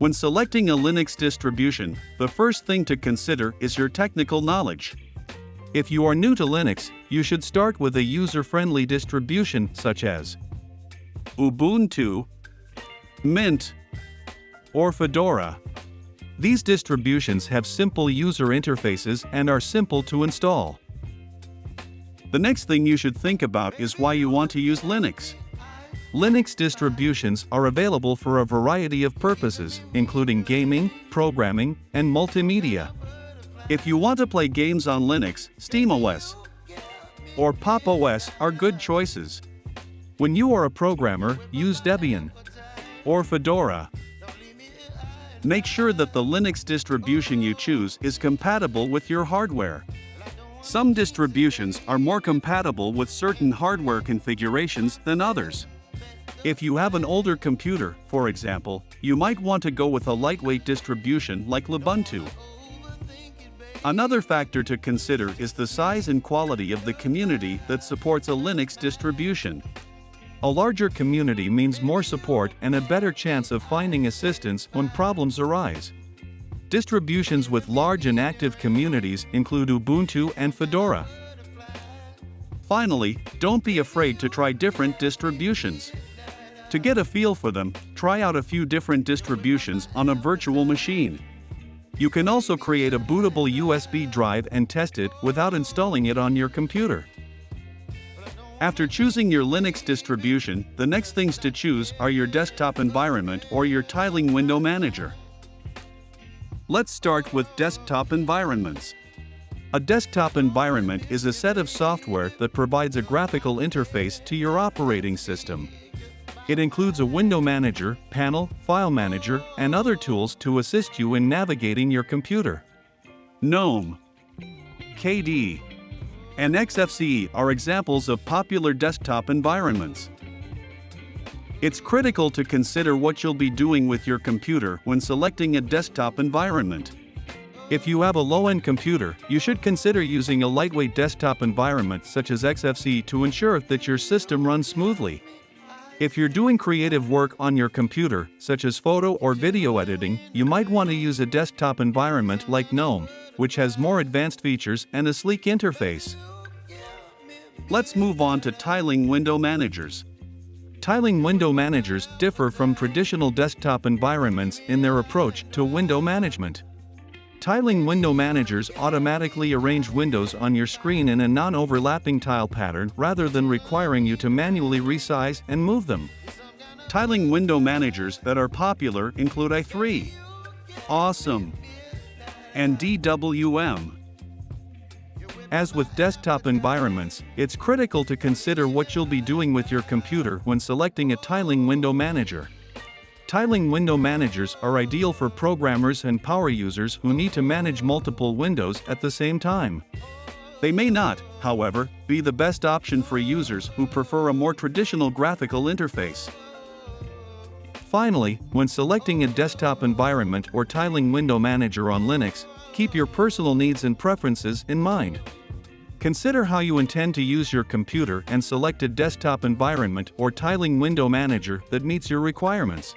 When selecting a Linux distribution, the first thing to consider is your technical knowledge. If you are new to Linux, you should start with a user-friendly distribution such as Ubuntu, Mint, or Fedora. These distributions have simple user interfaces and are simple to install. The next thing you should think about is why you want to use Linux. Linux distributions are available for a variety of purposes, including gaming, programming, and multimedia. If you want to play games on Linux, SteamOS or Pop! OS are good choices. When you are a programmer, use Debian or Fedora. Make sure that the Linux distribution you choose is compatible with your hardware. Some distributions are more compatible with certain hardware configurations than others. If you have an older computer, for example, you might want to go with a lightweight distribution like Ubuntu. Another factor to consider is the size and quality of the community that supports a Linux distribution. A larger community means more support and a better chance of finding assistance when problems arise. Distributions with large and active communities include Ubuntu and Fedora. Finally, don't be afraid to try different distributions. To get a feel for them, try out a few different distributions on a virtual machine. You can also create a bootable USB drive and test it without installing it on your computer. After choosing your Linux distribution, the next things to choose are your desktop environment or your tiling window manager. Let's start with desktop environments. A desktop environment is a set of software that provides a graphical interface to your operating system. It includes a window manager, panel, file manager, and other tools to assist you in navigating your computer. GNOME, KDE, and XFCE are examples of popular desktop environments. It's critical to consider what you'll be doing with your computer when selecting a desktop environment. If you have a low-end computer, you should consider using a lightweight desktop environment such as XFCE to ensure that your system runs smoothly. If you're doing creative work on your computer, such as photo or video editing, you might want to use a desktop environment like GNOME, which has more advanced features and a sleek interface. Let's move on to tiling window managers. Tiling window managers differ from traditional desktop environments in their approach to window management. Tiling window managers automatically arrange windows on your screen in a non-overlapping tile pattern rather than requiring you to manually resize and move them. Tiling window managers that are popular include i3, Awesome, and DWM. As with desktop environments, it's critical to consider what you'll be doing with your computer when selecting a tiling window manager. Tiling window managers are ideal for programmers and power users who need to manage multiple windows at the same time. They may not, however, be the best option for users who prefer a more traditional graphical interface. Finally, when selecting a desktop environment or tiling window manager on Linux, keep your personal needs and preferences in mind. Consider how you intend to use your computer and select a desktop environment or tiling window manager that meets your requirements.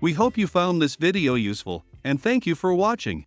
We hope you found this video useful, and thank you for watching.